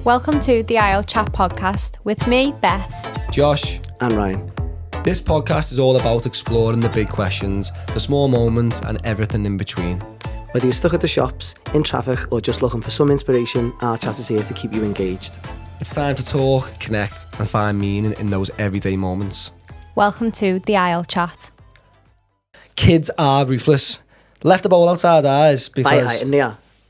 Welcome to the Isle Chat podcast with me, Beth, Josh, and Ryan. This podcast is all about exploring the big questions, the small moments, and everything in between. Whether you're stuck at the shops, in traffic, or just looking for some inspiration, our chat is here to keep you engaged. It's time to talk, connect, and find meaning in those everyday moments. Welcome to the Isle Chat. Kids are ruthless. Left the bowl outside ours because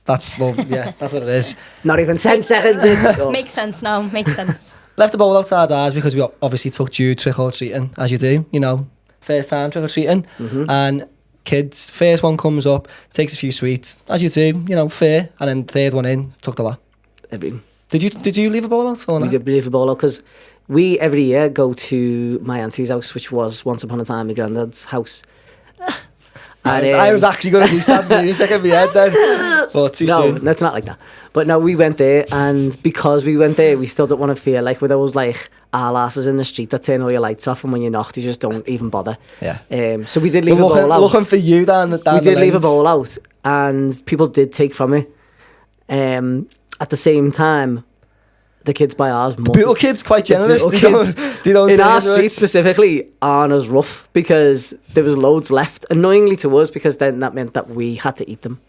that's what it is. Not even 10 seconds in. Makes sense now, makes sense. Left the bowl outside ours because we obviously took Jude trick-or-treating, as you do, first time trick-or-treating. And kids, first one comes up, takes a few sweets, as you do, fair. And then third one in, took the lot. Everything. Did you leave a bowl out? We did leave a bowl out because we every year go to my auntie's house, which was once upon a time my granddad's house. And, I was actually going to do sad music in my head then, but too soon. No, it's not like that. But no, we went there, and because we went there, we still don't want to feel like we're those our asses in the street that turn all your lights off, and when you're knocked, you just don't even bother. Yeah. So we did leave a bowl out. Looking for you down the We did leave a bowl out, and people did take from it. At the same time, the kids by ours, Little kids quite generous. They don't in our street specifically aren't as rough because there was loads left, annoyingly to us, because then that meant that we had to eat them.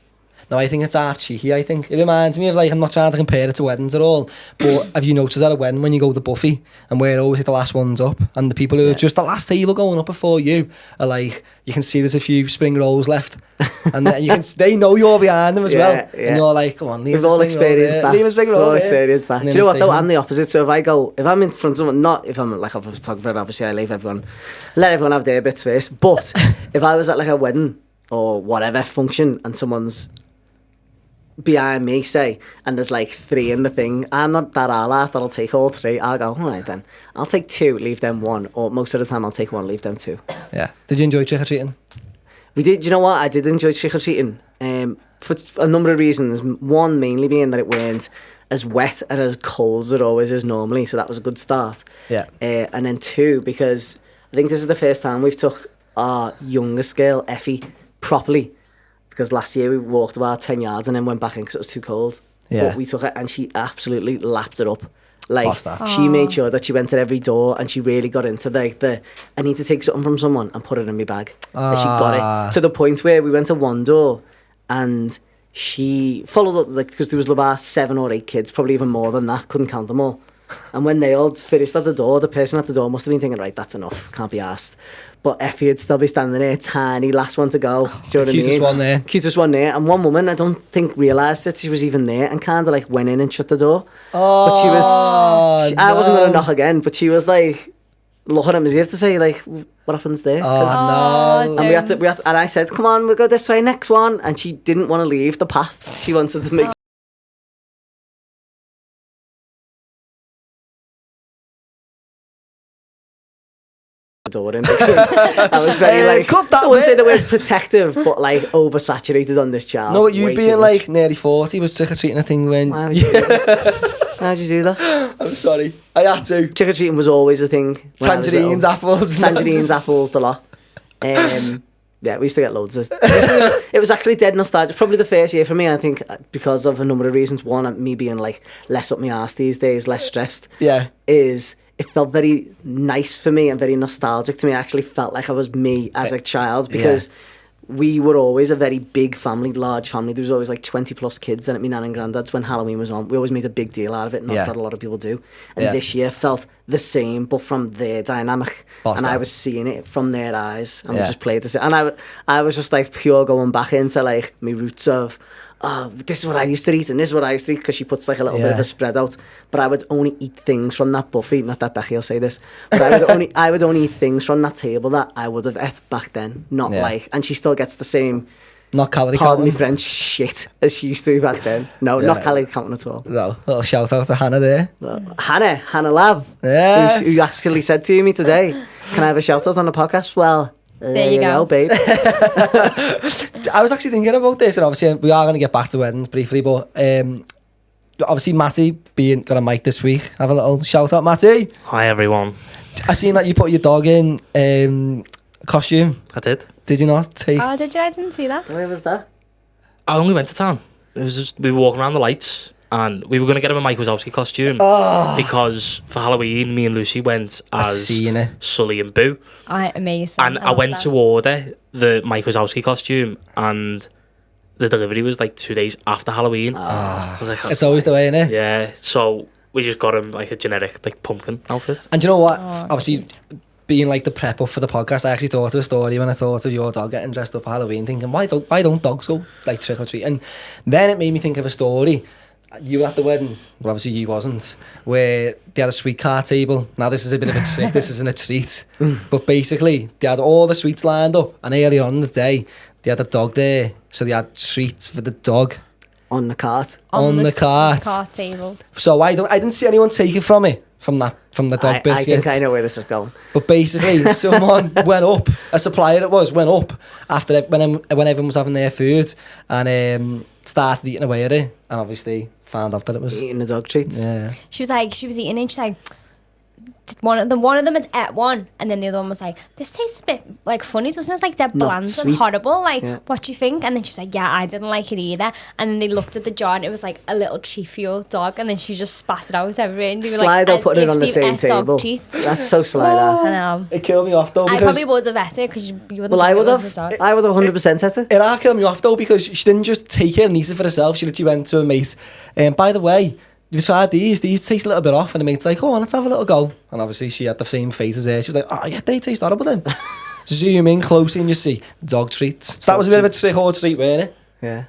No, I think it's half cheeky. I think it reminds me of I'm not trying to compare it to weddings at all, but have you noticed at a wedding when you go to the buffet and we're always the last ones up, and the people who are just the last table going up before you are you can see there's a few spring rolls left, and then they know you're behind them as well, and you're like, come on, leave We've all experienced that. Leave a spring roll. We've all experienced that. Do you know what though? I'm the opposite. So if I'm in front of someone, not if I'm like a photographer, obviously I let everyone have their bits first. But if I was at a wedding or whatever function and someone's behind me, say, and there's 3 in the thing, I'm not that last that'll take all 3. I'll go, all right then, I'll take 2, leave them 1, or most of the time I'll take 1, leave them 2. Yeah. Did you enjoy trick-or-treating? We did. You know what, I did enjoy trick-or-treating for a number of reasons. One mainly being that it weren't as wet and as cold as it always is normally, so that was a good start. Yeah. And then 2, because I think this is the first time we've took our youngest girl, Effie, properly. Because last year we walked about 10 yards and then went back in because it was too cold. Yeah. But we took it and she absolutely lapped it up. That? She made sure that she went to every door and she really got into the I need to take something from someone and put it in my bag. And she got it to the point where we went to one door and she followed up, because there was about 7 or 8 kids, probably even more than that, couldn't count them all. And when they all finished at the door, the person at the door must have been thinking, right, that's enough, can't be asked. But Effie would still be standing there, tiny, last one to go. Do you know what I mean? Cutest one there. And one woman, I don't think, realised that she was even there and kind of went in and shut the door. Oh, but I wasn't going to knock again, but she was looking at me as if to say, what happens there? Oh, no. And and I said, come on, we'll go this way, next one. And she didn't want to leave the path. She wanted to make door in, because I was very cut that I wouldn't say the word protective, but oversaturated on this child. No, you being nearly 40 was trick-or-treating a thing when... How'd you do that? I'm sorry, I had to. Trick-or-treating was always a thing. Tangerines, apples, the lot. Yeah, we used to get loads of it was actually dead nostalgic. Probably the first year for me, I think, because of a number of reasons. One, me being less up my arse these days, less stressed. Yeah. It felt very nice for me and very nostalgic to me. I actually felt like I was me as a child, because we were always a very big family, large family. There was always 20 plus kids, and at my nan and granddad's when Halloween was on, we always made a big deal out of it, not that a lot of people do. And this year felt the same, but from their dynamic. I was seeing it from their eyes, and we just played this. And I was just pure going back into my roots of, oh, this is what I used to eat and this is what I used to eat, because she puts a little bit of a spread out. But I would only eat things from that buffet, not that Becky will say this, but I would only eat things from that table that I would have ate back then, not and she still gets the same, not calorie pardon counting, me French, shit as she used to back then. No, not calorie counting at all. No, a little shout out to Hannah there. Hannah Lav, who actually said to me today, can I have a shout out on the podcast? Well, there you go, babe. I was actually thinking about this, and obviously we are going to get back to weddings briefly, but obviously Matty got a mic this week. Have a little shout out, Matty. Hi everyone. I seen that you put your dog in costume. I did. Did you not take? Oh, did you? I didn't see that. Where was that? I only went to town. It was just, we were walking around the lights, and we were going to get him a Mike Wazowski costume because for Halloween, me and Lucy went as Sully and Boo. Amazing. And I went to order the Mike Wazowski costume, and the delivery was like 2 days after Halloween. I was like, it's always the way, innit? Yeah, so we just got him like a generic like pumpkin outfit. And do you know what? Obviously, being like the prep up for the podcast, I actually thought of a story when I thought of your dog getting dressed up for Halloween, thinking, why don't dogs go like trick or treat? And then it made me think of a story. You were at the wedding, well obviously you wasn't, where they had a sweet cart table. Now this is a bit of a trick, this isn't a treat. But basically, they had all the sweets lined up, and earlier on in the day, they had a dog there, so they had treats for the dog. On the cart? On the cart table. So I didn't see anyone take it from the dog biscuits. I think I know where this is going. But basically, someone went up, a supplier went up after when everyone was having their food, and started eating away at it, and obviously found out that it was eating the dog treats. Yeah. She was eating it. She's like, one of them had ate one, and then the other one was like, this tastes a bit like funny, doesn't it? It's like dead bland and horrible. Like, what do you think? And then she was like, yeah, I didn't like it either. And then they looked at the jar, and it was like a little treat for your dog, and then she just spat it out everywhere. And they were Sly, like, putting it on the same table. That's so Sly. I know. It killed me off though. I probably would have ate it because you wouldn't. Well, I would have 100% ate it. It killed me off though, because she didn't just take it and eat it for herself. She literally went to a mate. By the way, you tried these taste a little bit off, and the mate's like, oh, let's have a little go. And obviously she had the same face as her. She was like, oh yeah, they taste horrible then. Zoom in closely and you see dog treats. So that was a bit of a trick or treat, wasn't it? Yeah.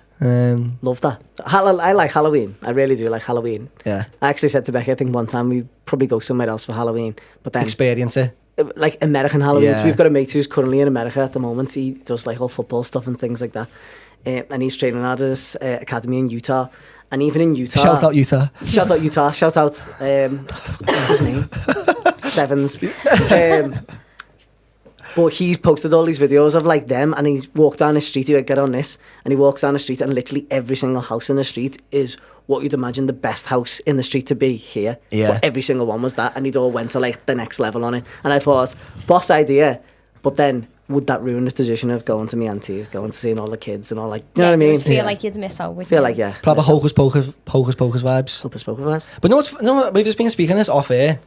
Love that. I like Halloween. I really do like Halloween. Yeah. I actually said to Becky, I think one time we'd probably go somewhere else for Halloween, but then experience it. Like American Halloween. Yeah. So we've got a mate who's currently in America at the moment. He does like all football stuff and things like that. And he's training at his academy in Utah. And even in Utah... Shout out Utah. Shout out Utah. Shout out... what's his name? Sevens. But he's posted all these videos of like them, and he's walked down the street. He would get on this, and he walks down the street, and literally every single house in the street is what you'd imagine the best house in the street to be here. Yeah. But every single one was that, and he'd all went to like the next level on it. And I thought, boss idea, but then... would that ruin the tradition of going to my auntie's, going to seeing all the kids and all, like, you know what I mean? Feel like you'd miss out. Feel like, yeah. Proper hocus pocus vibes. Hocus pocus vibes. But we've just been speaking this off air.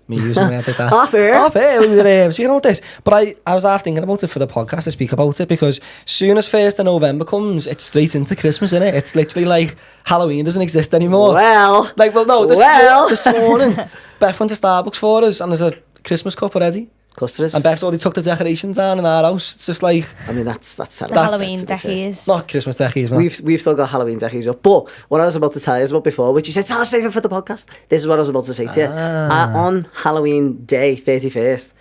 Me using words like that. Off air, we were speaking about this. But I was half thinking about it for the podcast to speak about it, because soon as 1st of November comes, it's straight into Christmas, isn't it? It's literally like Halloween doesn't exist anymore. This morning, Beth went to Starbucks for us, and there's a Christmas cup already. Custards. And Beth's already took the decorations down in our house. It's just like... I mean, that's the Halloween deckies. Not Christmas deckies, man. We've still got Halloween deckies up. But what I was about to tell you about before, which you said, save it for the podcast. This is what I was about to say to you. On Halloween day, 31st,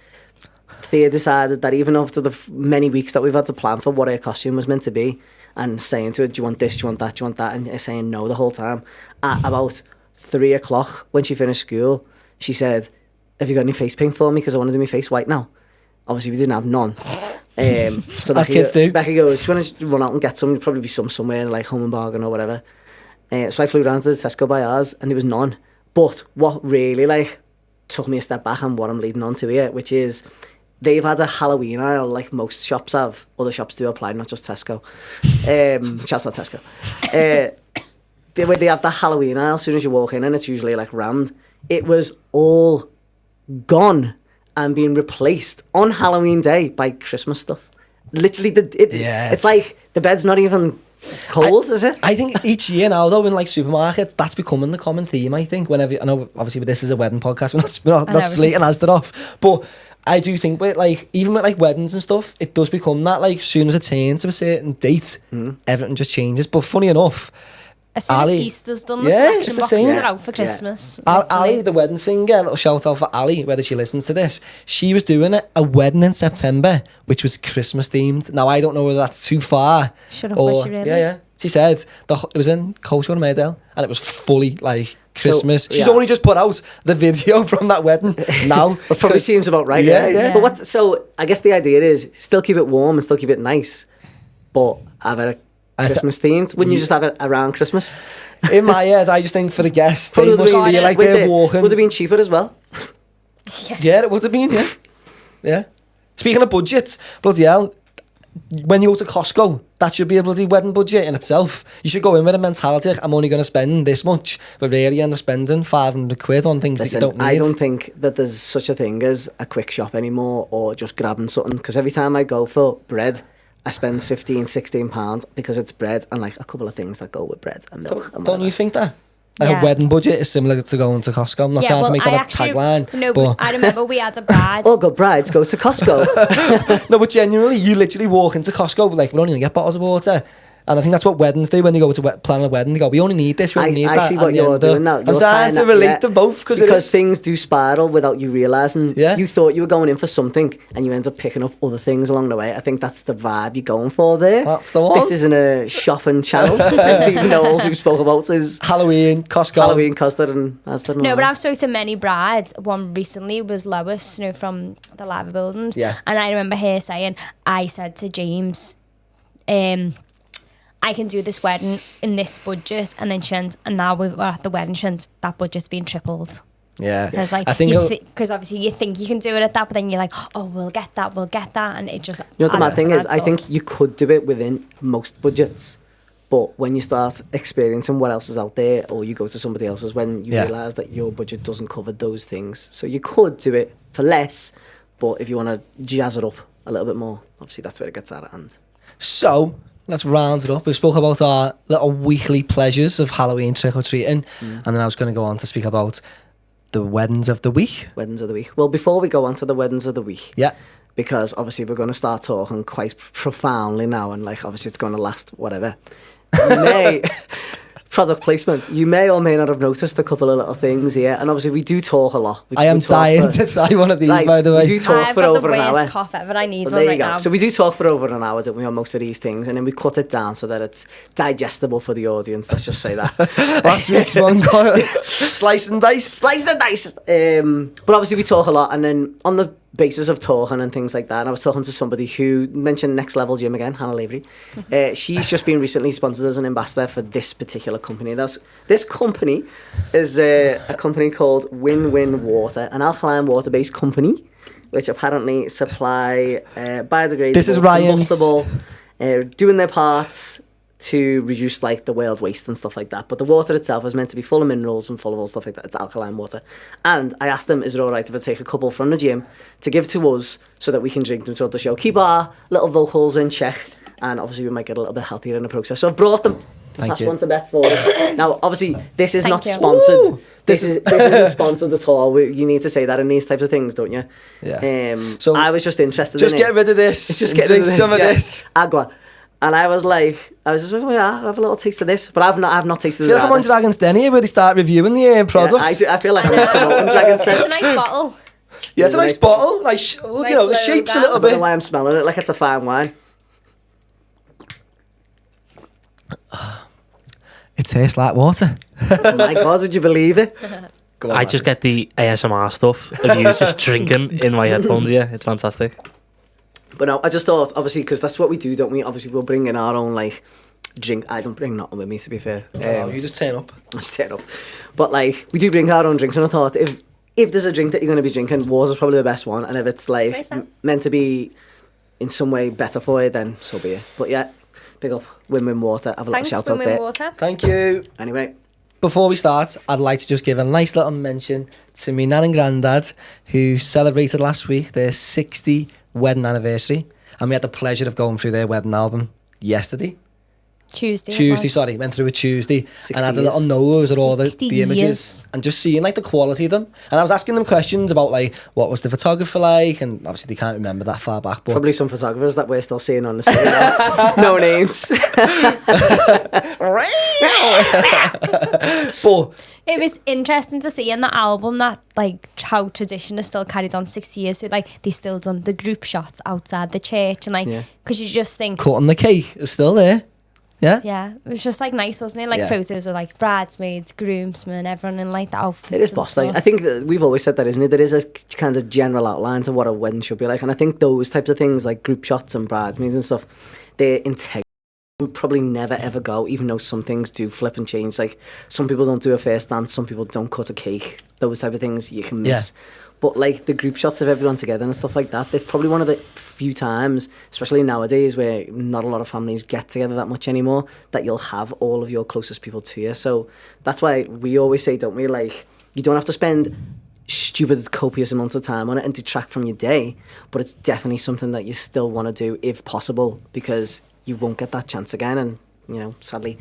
Thea decided that even after the many weeks that we've had to plan for what her costume was meant to be, and saying to her, do you want this, do you want that, do you want that, and saying no the whole time, at about 3 o'clock when she finished school, she said, have you got any face paint for me? Because I want to do my face white now. Obviously, we didn't have none. So as kids do. Becky goes, do you want to run out and get some? There'd probably be some somewhere, like Home and Bargain or whatever. So I flew down to the Tesco by ours, and there was none. But what really, like, took me a step back and what I'm leading on to here, which is they've had a Halloween aisle like most shops have. Other shops do apply, not just Tesco. Shouts out Tesco. They have the Halloween aisle as soon as you walk in, and it's usually like rammed. It was all gone and being replaced on Halloween day by Christmas stuff. Literally, it's like the bed's not even cold, is it? I think each year now, though, in like supermarket, that's becoming the common theme. I think whenever I know, obviously, but this is a wedding podcast, we're not slating Asda off, but I do think with like even with like weddings and stuff, it does become that like as soon as it turns to a certain date, everything just changes. But funny enough, as soon as Easter's done, the selection boxes are out for Christmas. Ali, the wedding singer, a little shout out for Ali, whether she listens to this. She was doing a wedding in September, which was Christmas themed. Now, I don't know whether that's too far. Shut up, was she really? Yeah. She said it was in Colchester, Maydale, and it was fully like Christmas. She's only just put out the video from that wedding now. It probably seems about right. Yeah. But so I guess the idea is still keep it warm and still keep it nice, but have it Christmas themed. Wouldn't you just have it around Christmas? In my head, I just think for the guests, they must feel like they're walking. Would have been cheaper as well. Yeah, it would have been. Yeah. Speaking of budgets, bloody hell, when you go to Costco, that should be a bloody wedding budget in itself. You should go in with a mentality like, I'm only going to spend this much, but really you end up spending 500 quid on things that you don't need. I don't think that there's such a thing as a quick shop anymore, or just grabbing something, because every time I go for bread, I spend £15-16 because it's bread and like a couple of things that go with bread and milk. Don't you think that? Like a wedding budget is similar to going to Costco. I'm not trying to make that a tagline. No, but I remember we had a bride. All good brides go to Costco. No, but genuinely, you literally walk into Costco, like, we're only going to get bottles of water. And I think that's what weddings do when they go to plan a wedding. They go, we only need this, we only need that. I see what you're doing now. I'm trying to relate them both because things do spiral without you realising. Yeah. You thought you were going in for something and you end up picking up other things along the way. I think that's the vibe you're going for there. That's the one. This isn't a shopping channel. Even though all we spoke about is Halloween, Costco. Halloween, custard and Asda. No, but I've spoken to many brides. One recently was Lois, from the Lava Buildings. Yeah. And I remember her saying, I said to James, I can do this wedding in this budget, and then she went, and now we're at the wedding, she went, that budget's been tripled. Yeah. So it's like, I think because obviously you think you can do it at that, but then you're like, oh, we'll get that, and it just. You know what the mad thing is? I think you could do it within most budgets, but when you start experiencing what else is out there, or you go to somebody else's, when you realise that your budget doesn't cover those things. So you could do it for less, but if you want to jazz it up a little bit more, obviously that's where it gets out of hand. So let's round it up. We spoke about our little weekly pleasures of Halloween trick-or-treating, and then I was going to go on to speak about the weddings of the week. Weddings of the week. Well, before we go on to the weddings of the week, because obviously we're going to start talking quite profoundly now, and like obviously it's going to last whatever. Product placement. You may or may not have noticed a couple of little things here, and obviously we do talk a lot. I am dying to try one of these, by the way. We do talk for over an hour. I've got the worst cough ever. I need one there right you go. now. So we do talk for over an hour, don't we, on most of these things, and then we cut it down so that it's digestible for the audience. Let's just say that. Last week's one, slice and dice. Slice and dice. But obviously we talk a lot, and then on the basis of talking and things like that, and I was talking to somebody who mentioned Next Level Gym again, Hannah Lavery. She's just been recently sponsored as an ambassador for this particular company. This company is a company called WInWin Water, an alkaline water-based company, which apparently supply biodegradable, this is Ryan's combustible, doing their parts to reduce like the world waste and stuff like that. But the water itself is meant to be full of minerals and full of all stuff like that. It's alkaline water. And I asked them, is it all right if I take a couple from the gym to give to us so that we can drink them throughout the show? Keep our little vocals in check, and obviously we might get a little bit healthier in the process. So I've brought them. Thank you. One to Beth for us. Now, obviously, this is not you. sponsored. Ooh, this isn't sponsored at all. You need to say that in these types of things, don't you? Yeah. So I was just interested just in it. get rid of this. Just get rid of some of this. Agua. And I was just like, yeah, have a little taste of this. But I've not tasted it. I feel like I'm on Dragon's Den here where they start reviewing the products. Yeah, I feel like I'm on Dragon's Den. It's a nice bottle. Yeah, it's a nice bottle. Nice, look, you know, the shape's a little I don't know bit. why I'm smelling it like it's a fine wine. It tastes like water. Oh my God, would you believe it? Go on, I just get the ASMR stuff of you just drinking in my headphones. Yeah, it's fantastic. But no, I just thought, obviously, because that's what we do, don't we? Obviously, we'll bring in our own, like, drink. I don't bring nothing with me, to be fair. You just turn up. I just turn up. But, like, we do bring our own drinks, and I thought, if there's a drink that you're going to be drinking, Water's probably the best one, and if it's, like, meant to be in some way better for you, then so be it. But, yeah, big up WInWin Water. Have a little shout out there. Water. Thank you. Anyway. Before we start, I'd like to just give a nice little mention to me nan and granddad, who celebrated last week their 60 wedding anniversary, and we had the pleasure of going through their wedding album yesterday. Tuesday, went through it Tuesday, and I had a little nose at all the images and just seeing like the quality of them. And I was asking them questions about like what was the photographer like, and obviously they can't remember that far back. But probably some photographers that we're still seeing on the scene. No names. But it was interesting to see in the album that like how tradition is still carried on 60 years. So like they still done the group shots outside the church, and like because you just think cutting the cake is still there. Yeah, it was just like nice, wasn't it? Like photos of like bridesmaids, groomsmen, everyone in like the outfits. It is boss. Like, I think that we've always said that, isn't it? There is a kind of general outline to what a wedding should be like, and I think those types of things like group shots and bridesmaids and stuff, they're integral. Probably never ever go, even though some things do flip and change. Like some people don't do a first dance, some people don't cut a cake. Those type of things you can miss. But like the group shots of everyone together and stuff like that, it's probably one of the few times, especially nowadays where not a lot of families get together that much anymore, that you'll have all of your closest people to you. So that's why we always say, don't we, like, you don't have to spend stupid copious amounts of time on it and detract from your day, but it's definitely something that you still want to do if possible, because you won't get that chance again. And, you know, sadly,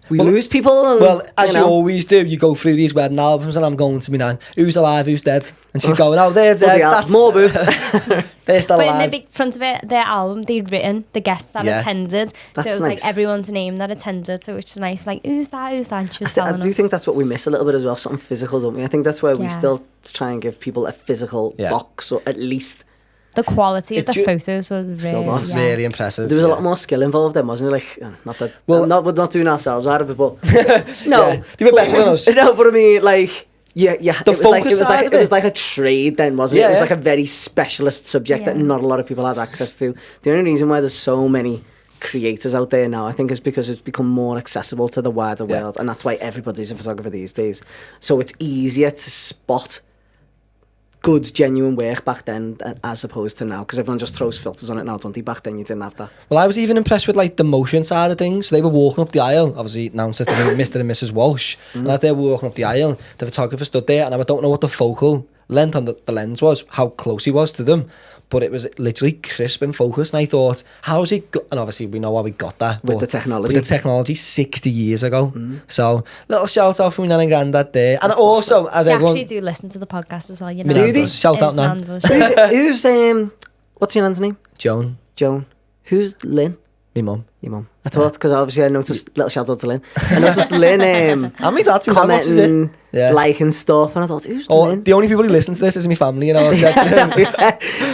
we lose people. And, well, as you always do, you go through these wedding albums, and I'm going to me nan, who's alive, who's dead, and she's going, oh, they're dead. That's more boot. They're still but alive. in the big front of it, their album, they'd written the guests that attended. That's so it was nice. like everyone's name that attended, so which is nice. Like, who's that? And she was telling us. I do think that's what we miss a little bit as well, something physical, don't we? I think that's where we still try and give people a physical box, or at least. The quality of the photos was still really, really impressive. There was a lot more skill involved then, wasn't it? Like, not that, we're not doing ourselves out of it, but no, they were better than us. No, but I mean, like, yeah. It was like a trade then, wasn't it? It was like a very specialist subject that Yeah. not a lot of people had access to. The only reason why there's so many creators out there now, I think, is because it's become more accessible to the wider world, and that's why everybody's a photographer these days. So it's easier to spot good, genuine work back then as opposed to now, because everyone just throws filters on it now, don't they? Back then you didn't have that. Well, I was even impressed with like the motion side of things. So they were walking up the aisle, obviously announced it to Mr. and Mrs. Walsh, and as they were walking up the aisle, the photographer stood there, and I don't know what the focal length on the lens was, how close he was to them, but it was literally crisp and focused, and I thought, how's it and obviously we know how we got that With the technology. With the technology 60 years ago. So little shout out from my nan and granddad there. And also, as They everyone actually do listen to the podcast as well, you know. my nan does. Shout out, Nan. Who's what's your nan's name? Joan, Who's Lynn? my mum. Your mum. I thought, because obviously I noticed, little shout out to Lynn, I noticed Lynn And my dad's my dad watches it. commenting, liking stuff, and I thought, who's Lynn? The only people who listen to this is my family, you know. I've said to them.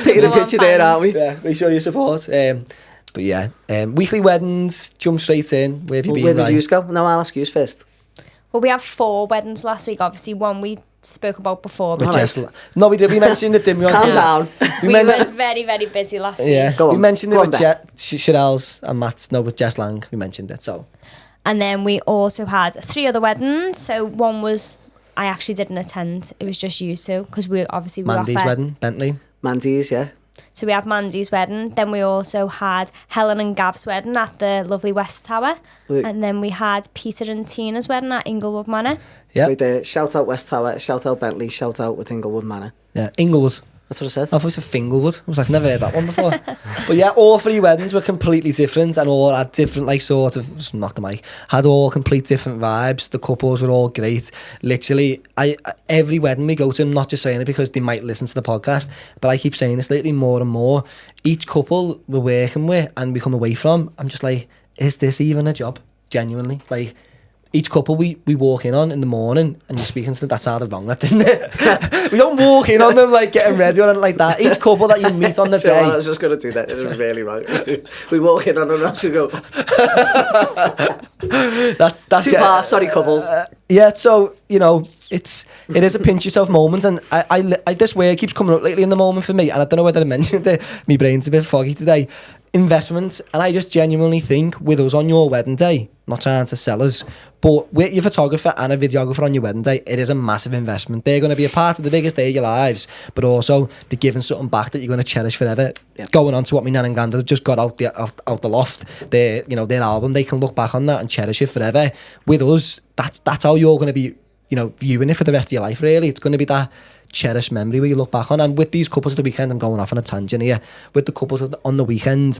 Picking a picture there, aren't we? Yeah, make sure you support. But yeah, weekly weddings, jump straight in. Where have you been? Where did you go? No, I'll ask you first. Well, we have 4 weddings last week. Obviously, one we spoke about before. With because no, we did. We mentioned it, didn't we? Calm down. we was very, very busy last week. Go on. We mentioned it Go with on, Beth. Shirelles and Matt's. No, with Jess Lang. We mentioned it. So. And then we also had 3 other weddings. So one was, I actually didn't attend. It was just you two, because we obviously were Mandy's wedding, Bentley. Mandy's, yeah. So we had Mandy's wedding. Then we also had Helen and Gav's wedding at the lovely West Tower. Wait. And then we had Peter and Tina's wedding at Inglewood Manor. Yeah. Right there. Shout out West Tower, shout out Bentley, shout out with Inglewood Manor. Yeah, Inglewood. That's what I said. I thought it was Finglewood. I was like, never heard that one before. But yeah, all 3 weddings were completely different, and all had different, like, sort of, just knock the mic, had all complete different vibes. The couples were all great. Literally, every wedding we go to, I'm not just saying it because they might listen to the podcast, but I keep saying this lately more and more. Each couple we're working with and we come away from, I'm just like, is this even a job? Genuinely. Like, each couple we walk in on in the morning and you're speaking to them, that sounded wrong, that didn't it? We don't walk in on them like getting ready or anything like that. Each couple that you meet on the day. I was just going to do that. It's really right. We walk in on them and go. that's Too far, sorry couples. Yeah, so, you know, it is a pinch yourself moment, and I this word keeps coming up lately in the moment for me, and I don't know whether I mentioned it, my brain's a bit foggy today. Investment, and I just genuinely think with us on your wedding day, not trying to sell us, but with your photographer and a videographer on your wedding day, it is a massive investment. They're going to be a part of the biggest day of your lives, but also they're giving something back that you're going to cherish forever. Yep. Going on to what my nan and granddad just got out the loft, their album, they can look back on that and cherish it forever. With us, that's how you're going to be, you know, viewing it for the rest of your life, really. It's going to be that cherished memory where you look back on. And with these couples of the weekend, I'm going off on a tangent here, with the couples on the weekend,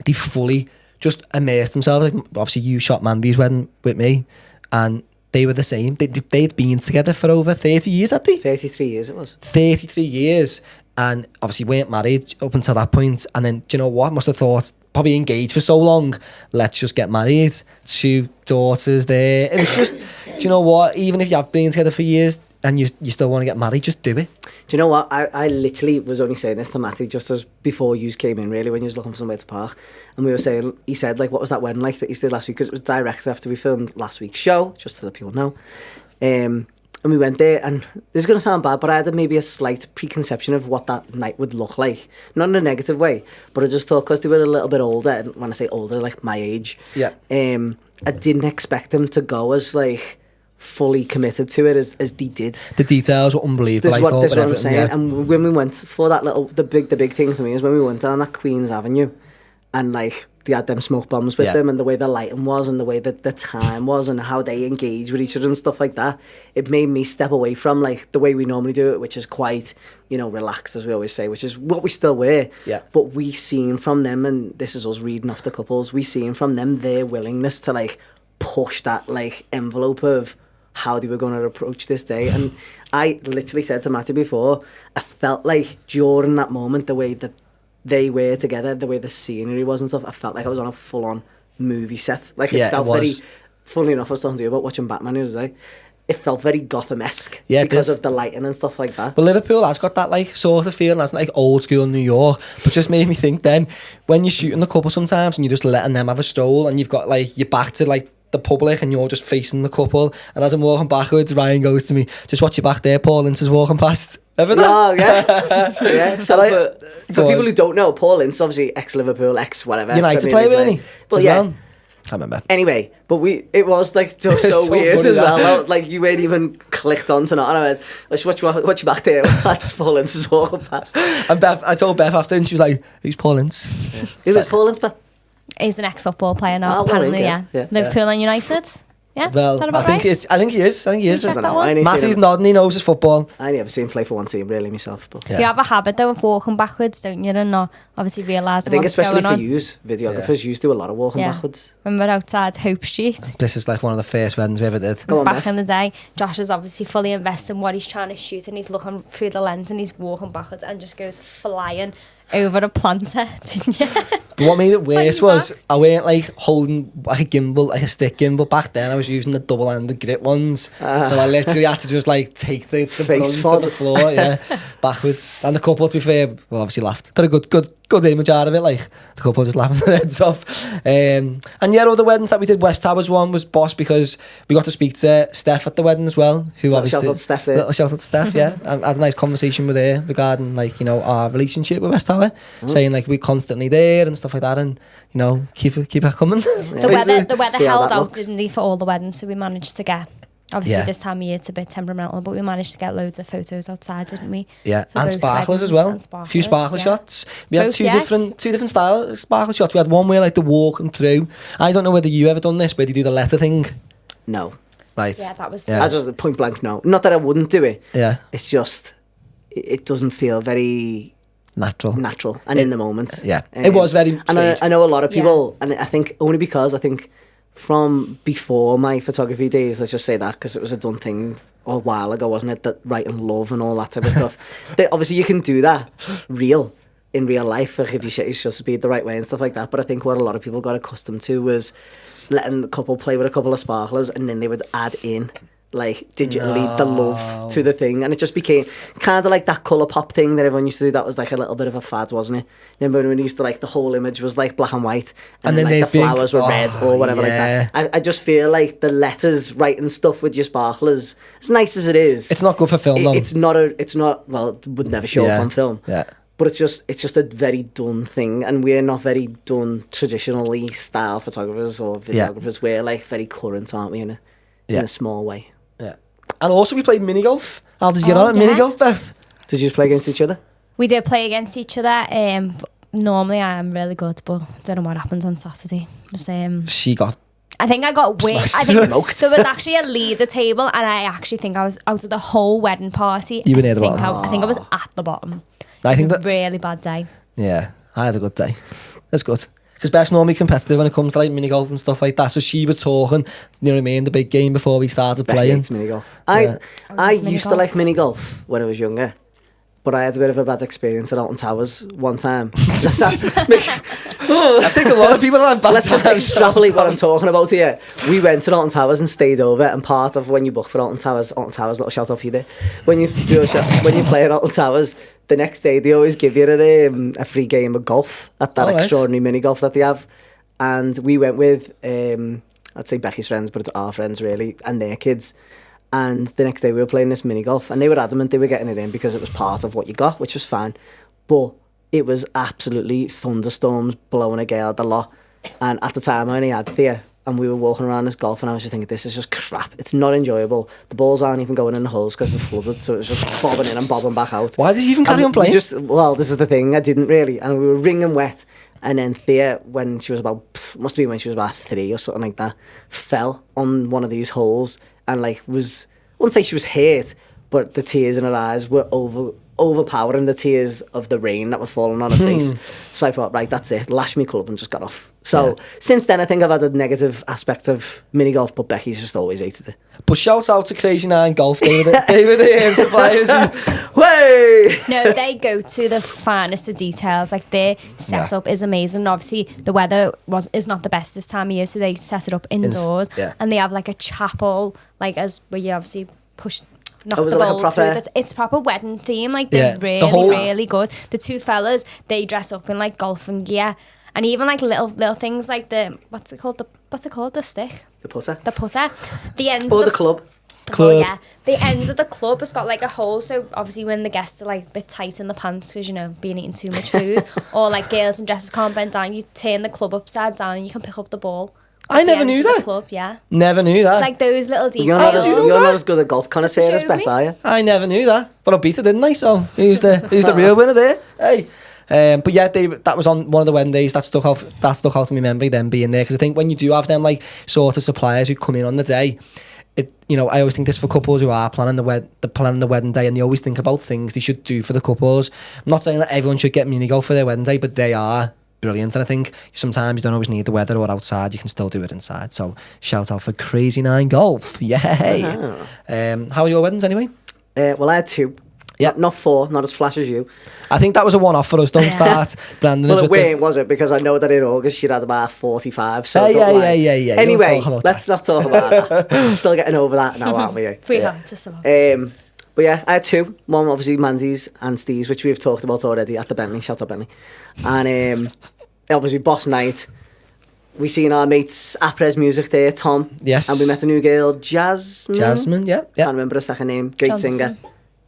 they fully just immersed themselves. Like, obviously you shot Mandy's wedding with me, and they were the same. They'd been together for over 30 years, had they? 33 years it was. 33 years, and obviously weren't married up until that point. And then, do you know what? Must have thought, probably engaged for so long, let's just get married. 2 daughters there. It was just, do you know what? Even if you have been together for years and you still want to get married, just do it. Do you know what? I literally was only saying this to Matty just as before you came in, really, when you was looking for somewhere to park. And we were saying, he said, like, what was that wedding like that you did last week? Because it was directly after we filmed last week's show, just to let people know. And we went there, and this is going to sound bad, but I had maybe a slight preconception of what that night would look like. Not in a negative way, but I just thought, because they were a little bit older, and when I say older, like my age, Yeah. I didn't expect them to go as, like, fully committed to it as they did. The details were unbelievable. This is what I'm everything, saying. yeah. And when we went for that the big thing for me is when we went down that Queen's Avenue, and like they had them smoke bombs with them, and the way the lighting was, and the way that the time was, and how they engage with each other and stuff like that. It made me step away from like the way we normally do it, which is quite, you know, relaxed, as we always say, which is what we still wear. Yeah. But we seen from them, and this is us reading off the couples, we seen from them their willingness to like push that like envelope of how they were going to approach this day. And I literally said to Matty before, I felt like during that moment, the way that they were together, the way the scenery was and stuff, I felt like I was on a full-on movie set. Like it felt very, funnily enough, I was talking to you about watching Batman the other day. It felt very Gotham-esque because of the lighting and stuff like that. But Liverpool has got that like sort of feeling, that's like old school New York. But just made me think then, when you're shooting the couple sometimes and you're just letting them have a stroll and you've got like your back to like the public and you're just facing the couple, and as I'm walking backwards, Ryan goes to me, just watch your back there, Paul Ince is walking past. Ever that? Oh, yeah. Yeah. So for people who don't know, Paul Ince, obviously ex-Liverpool, ex-whatever. United player, wasn't he? But yeah. Well? I remember. Anyway, but it was like just so weird as well. Like you weren't even clicked on to not, and I went, let's watch your back there. That's Paul Ince is walking past. And I told Beth after, and she was like, who's Paul Ince? Who is Paul Ince, Beth? He's an ex-football player now, apparently, yeah. Liverpool and United. Yeah, well, I think he is. I think he is. I don't know. Matty's nodding, he knows his football. I never seen him play for one team really myself. But you have a habit though of walking backwards, don't you? And not obviously realising what's going on. I think especially for yous, videographers, you do a lot of walking backwards. When we're outside Hope Street. This is like one of the first weddings we ever did. Back in the day, Josh is obviously fully invested in what he's trying to shoot, and he's looking through the lens and he's walking backwards and just goes flying over a planter. But what made it worse was I weren't like holding like a gimbal, like a stick gimbal back then. I was using the double-handed grip ones, so I literally had to just like take the face to the floor, backwards. And the couple, to be fair, well, obviously laughed. Got a good image out of it. Like the couple just laughing their heads off. And yeah, all the weddings that we did, West Towers one was boss because we got to speak to Steph at the wedding as well. Who obviously shout out to Steph there. Little shout out to Steph, yeah. I had a nice conversation with her regarding like, you know, our relationship with West Tower, saying like we're constantly there and stuff like that, and you know, keep it coming. The weather held out, didn't they, for all the weddings, so we managed to get. Obviously, this time of year it's a bit temperamental, but we managed to get loads of photos outside, didn't we? Yeah, and sparklers as well. A few sparkler shots. We had two different style sparkler shots. We had one where like they're walking through. I don't know whether you ever done this, where they do the letter thing. No. Right. Yeah, that was. That's just point blank. No, not that I wouldn't do it. Yeah. It's just it doesn't feel very natural and in the moment. Yeah, it was very. And I know a lot of people, and I think only because I think. From before my photography days, let's just say that, because it was a done thing a while ago, wasn't it? That writing love and all that type of stuff. Obviously, you can do that in real life if you set your speed the right way and stuff like that. But I think what a lot of people got accustomed to was letting the couple play with a couple of sparklers, and then they would add in like digitally the love to the thing, and it just became kind of like that colour pop thing that everyone used to do. That was like a little bit of a fad, wasn't it? Remember when we used to like the whole image was like black and white, and then like the flowers were red or whatever like that. I just feel like the letters writing stuff with your sparklers, as nice as it is, it's not good for film. It's not well, it would never show up on film. Yeah. But it's just a very done thing, and we're not very done traditionally style photographers or videographers. We're like very current, aren't we, in a small way. Yeah. And also we played mini golf. How did you get on at mini golf, Beth? Did you just play against each other? We did play against each other. Normally I am really good, but I don't know what happens on Saturday. She got. I think I got way. I think there was actually a leader table, and I actually think I was out of the whole wedding party. You were near the bottom. I think I was at the bottom. I think that really bad day. Yeah, I had a good day. That's good. Because Beth's normally competitive when it comes to like mini golf and stuff like that. So she was talking, you know what I mean, the big game before we started playing. Mini golf. I used to like mini golf when I was younger, but I had a bit of a bad experience at Alton Towers one time. I think a lot of people have bad. Let's just extrapolate what I'm talking about here. We went to Alton Towers and stayed over, and part of when you book for Alton Towers, little shout out for you there. When you play at Alton Towers, the next day they always give you a free game of golf at that extraordinary mini golf that they have. And we went with I'd say Becky's friends, but it's our friends really, and their kids. And the next day we were playing this mini golf, and they were adamant they were getting it in because it was part of what you got, which was fine. But it was absolutely thunderstorms blowing a gale at the lot. And at the time I only had and we were walking around this golf, and I was just thinking, this is just crap. It's not enjoyable. The balls aren't even going in the holes because they're flooded, so it was just bobbing in and bobbing back out. Why did you even carry on playing? Well, this is the thing, I didn't really. And we were wringing wet. And then Thea, when she was must have been when she was about 3 or something like that, fell on one of these holes and I wouldn't say she was hurt, but the tears in her eyes were overpowering the tears of the rain that were falling on her face. So I thought, right, that's it. Lashed me club and just got off. So since then, I think I've had a negative aspect of mini golf, but Becky's just always hated it. But shout out to Crazy 9 Golf. They were the suppliers. Way! No, they go to the finest of details. Like their setup is amazing. Obviously, the weather is not the best this time of year, so they set it up indoors, and they have like a chapel, like as where you obviously knock the bowl through. It's proper wedding theme. Like they're really good. The two fellas, they dress up in like golfing gear, and even like little things like what's it called? The stick. The putter. The end. Or the club. Yeah, the end of the club has got like a hole, so obviously when the guests are like a bit tight in the pants because being eating too much food, or like girls in dresses can't bend down, you turn the club upside down and you can pick up the ball. I never knew that. Club, yeah. Never knew that. Like those little details. You're not as good at golf connoisseur as Beth, are you? I never knew that, but I beat her, didn't I? So who's the real winner there? Hey. But yeah, that was on one of the wedding days that stuck out in my memory, them being there, because I think when you do have them like sort of suppliers who come in on the day, I always think this for couples who are planning the wedding day, and they always think about things they should do for the couples. I'm not saying that everyone should get mini golf for their wedding day, but they are brilliant, and I think sometimes you don't always need the weather or outside, you can still do it inside. So shout out for Crazy 9 Golf. Yay! How are your weddings anyway? Well, I had 2. Yeah, not 4, not as flash as you. I think that was a one-off for us. Don't start branding us. Well, it was it? Because I know that in August she'd had about 45. So yeah. Anyway, let's not talk about that. We're still getting over that now, aren't we? We are, just about. But yeah, I had 2. One, obviously, Mandy's and Steve's, which we've talked about already at the Bentley. Shout out Bentley. And obviously, boss night. We seen our mates Apres Music there, Tom. Yes. And we met a new girl, Jasmine. Yeah. Can't remember her second name. Great singer.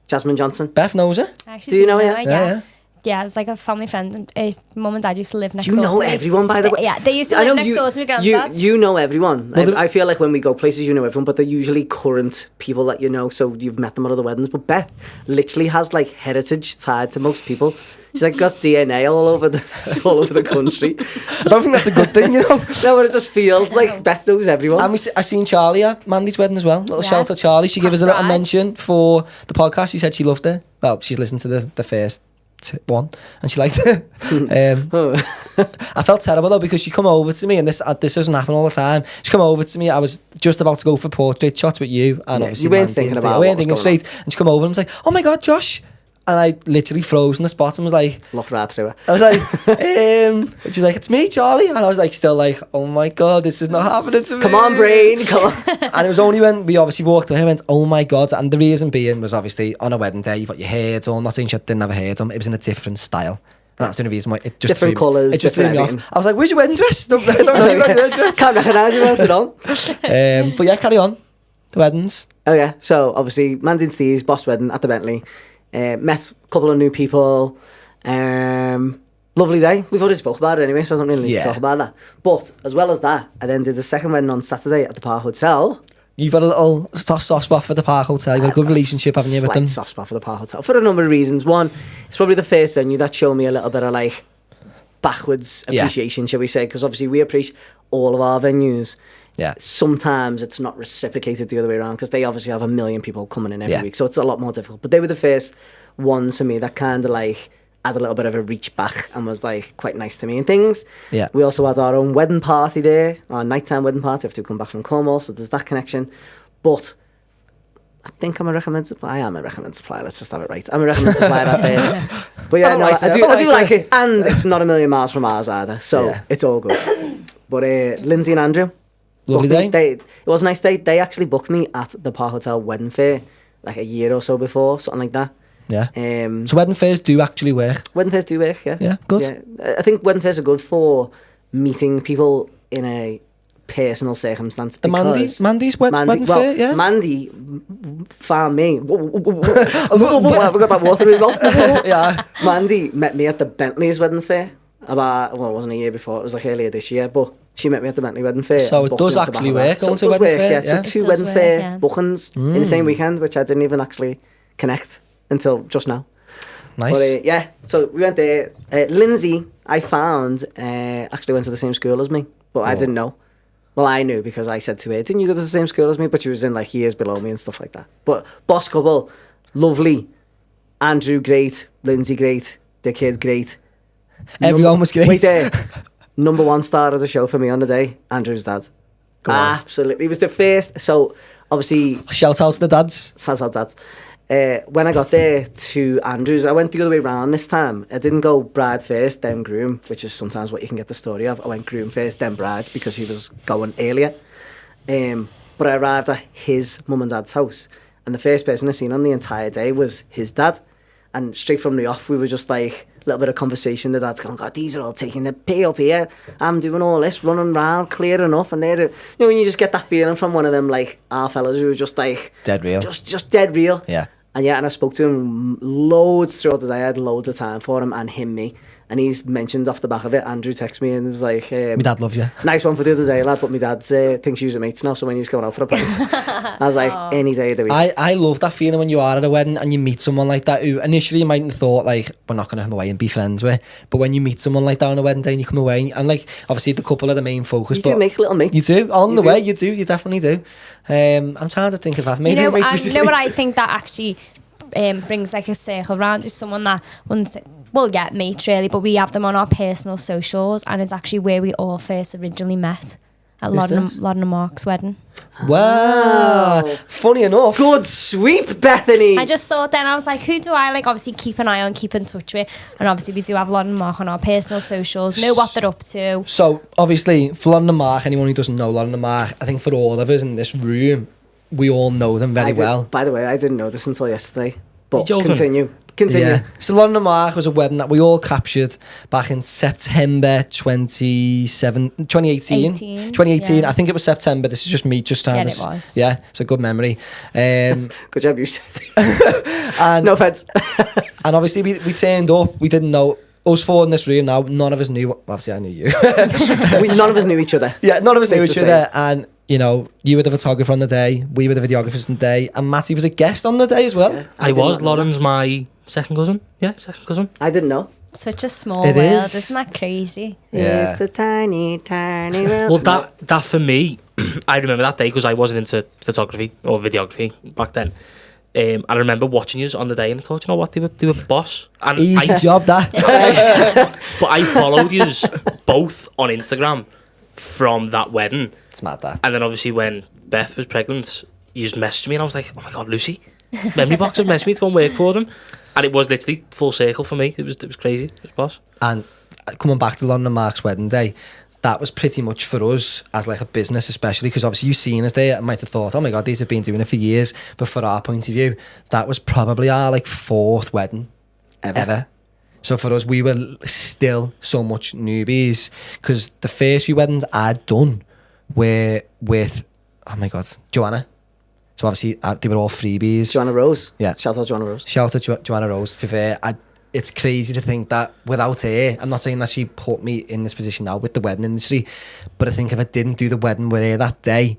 Jasmine Johnson. Beth knows her. Do you know her? Yeah, it was like a family friend. Mum and Dad used to live next door. Do you know everyone, by the way? Yeah, they used to live next door to my granddad. You know everyone. I feel like when we go places, you know everyone, but they're usually current people that you know, so you've met them at other weddings. But Beth literally has like heritage tied to most people. She's like got DNA all over the country. I don't think that's a good thing, you know. No, but it just feels like Beth knows everyone. And I seen Charlie at Mandy's wedding as well. Little shout out Charlie. She gave us a little mention for the podcast. She said she loved it. Well, she's listened to the first one and she liked it. I felt terrible though, because she come over to me, and this doesn't happen all the time. She come over to me, I was just about to go for portrait shots with you, and obviously you weren't thinking about I weren't thinking straight, and she come over and was like, oh my god, Josh. And I literally froze on the spot and was like... Look right through her. I was like, she was like, it's me, Charlie. And I was like, still like, oh my God, this is not happening to me. Come on, brain, come on. And it was only when we obviously walked away, I went, oh my God. And the reason being was obviously on a wedding day, you've got your hair done. Not saying she didn't have a hair done. It was in a different style. And that's the only reason why it just different colours. It just threw me off. I was like, where's your wedding dress? I don't know your wedding dress. Can't recognise you without it on. But yeah, carry on. The weddings. Oh yeah, so obviously Mandy and Steve's boss wedding at the Bentley. Met a couple of new people. Lovely day. We've already spoke about it anyway, so I don't really need to talk about that. But as well as that, I then did the second wedding on Saturday at the Park Hotel. You've got a little soft spot for the Park Hotel. You've got a good relationship, haven't you, with them? Soft spot for the Park Hotel for a number of reasons. One, it's probably the first venue that showed me a little bit of like backwards appreciation, shall we say? Because obviously we appreciate all of our venues. Yeah. Sometimes it's not reciprocated the other way around, because they obviously have 1 million people coming in every week, so it's a lot more difficult. But they were the first ones to me that kind of like had a little bit of a reach back and was like quite nice to me and things. Yeah. We also had our own wedding party there, our nighttime wedding party after we come back from Cornwall, so there's that connection. But I think I'm a recommended supplier. I am a recommended supplier. Let's just have it right. I'm a recommended supplier that day. But yeah, I do like it, and it's not 1,000,000 miles from ours either, so it's all good. But Lindsay and Andrew. Lovely day. It was a nice day. They actually booked me at the Park Hotel wedding fair like a year or so before, something like that. Yeah. So wedding fairs do actually work. Wedding fairs do work, yeah. Yeah, good. Yeah. I think wedding fairs are good for meeting people in a personal circumstance. The Mandy's wedding fair, yeah. Mandy found me. We got that water in mouth. Yeah. Mandy met me at the Bentley's wedding fair. Well, it wasn't a year before, it was like earlier this year, but she met me at the Bentley wedding fair. So it does actually work, going to a wedding wedding fair? Yeah, so 2 wedding fair bookings in the Mm. same weekend, which I didn't even actually connect until just now. Nice. But yeah, so we went there. Lindsay, I found, actually went to the same school as me, but I didn't know. Well, I knew because I said to her, didn't you go to the same school as me? But she was in like years below me and stuff like that. But boss couple, lovely. Andrew, great. Lindsay, great. The kid, great. Everyone was great. Wait there. Number 1 star of the show for me on the day, Andrew's dad. Go on. Absolutely. He was the first. So, obviously... Shout out to the dads. Shout out dads. When I got there to Andrew's, I went the other way round this time. I didn't go bride first, then groom, which is sometimes what you can get the story of. I went groom first, then bride, because he was going earlier. But I arrived at his mum and dad's house, and the first person I seen on the entire day was his dad. And straight from the off, we were just like, a little bit of conversation. The dad's going, God, these are all taking the pay up here. I'm doing all this, running around, clearing up. And they're, when you just get that feeling from one of them, like, our fellas who were just like... Dead real. Just dead real. Yeah. And yeah, and I spoke to him loads throughout the day. I had loads of time for him and him, me. And he's mentioned off the back of it, Andrew texted me and was like... my dad loves you. Nice one for the other day, lad, but my dad thinks you're mates now, so when he's going out for a pint. I was like, any day of the week. I love that feeling when you are at a wedding and you meet someone like that who initially you mightn't have thought, like, we're not going to come away and be friends with. But when you meet someone like that on a wedding day and you come away, and like, obviously the couple are the main focus. You do make little mates. You do. On the way, you do. You definitely do. I'm trying to think if I've made any mates recently. You know what I think that actually... brings like a circle round is someone that mates really, but we have them on our personal socials, and it's actually where we all first originally met at Lauren and Mark's wedding. Wow. Funny enough. Good sweep, Bethany. I just thought then, I was like, who do I like obviously keep an eye on, keep in touch with? And obviously we do have Lauren and Mark on our personal socials, know what they're up to. So obviously for Lauren and Mark, anyone who doesn't know Lauren and Mark, I think for all of us in this room, we all know them very well. By the way, I didn't know this until yesterday. But joking? Continue. Yeah. So Lauren and Mark was a wedding that we all captured back in September 2018. 2018. Yeah. I think it was September. This is just me just trying Yeah, to... it was. Yeah, it's a good memory. Good job, you said. And, no offense. and obviously we turned up. We didn't know... Us 4 in this room now, none of us knew... Obviously, I knew you. None of us knew each other. Yeah, none of us Safe knew to each say. other. And, you know, you were the photographer on the day. We were the videographers on the day. And Matty was a guest on the day as well. Yeah, I did was. not know Lauren's my second cousin. Yeah, second cousin. that. I didn't know. Such a small It world, is. isn't that crazy? Yeah. It's a tiny, tiny world. Well, that for me, I remember that day because I wasn't into photography or videography back then. I remember watching you on the day and I thought, you know what, they were boss. And Easy job, that. but I followed you both on Instagram from that wedding. It's mad, that. And then obviously when Beth was pregnant, you just messaged me and I was like, oh my God, Lucy, Memory Box have messaged me to go and work for them. And it was literally full circle for me. It was crazy. It was boss. And coming back to Lauren and Mark's wedding day, that was pretty much for us as like a business, especially because obviously you seen us there, I might have thought, oh my God, these have been doing it for years. But from our point of view, that was probably our like 4th wedding ever. So for us, we were still so much newbies because the first few weddings I'd done were with, oh my God, Joanna. So obviously they were all freebies. Joanna Rose. Yeah. Shout out Joanna Rose. Shout out to Joanna Rose. To be fair, it's crazy to think that without her, I'm not saying that she put me in this position now with the wedding industry, but I think if I didn't do the wedding with her that day,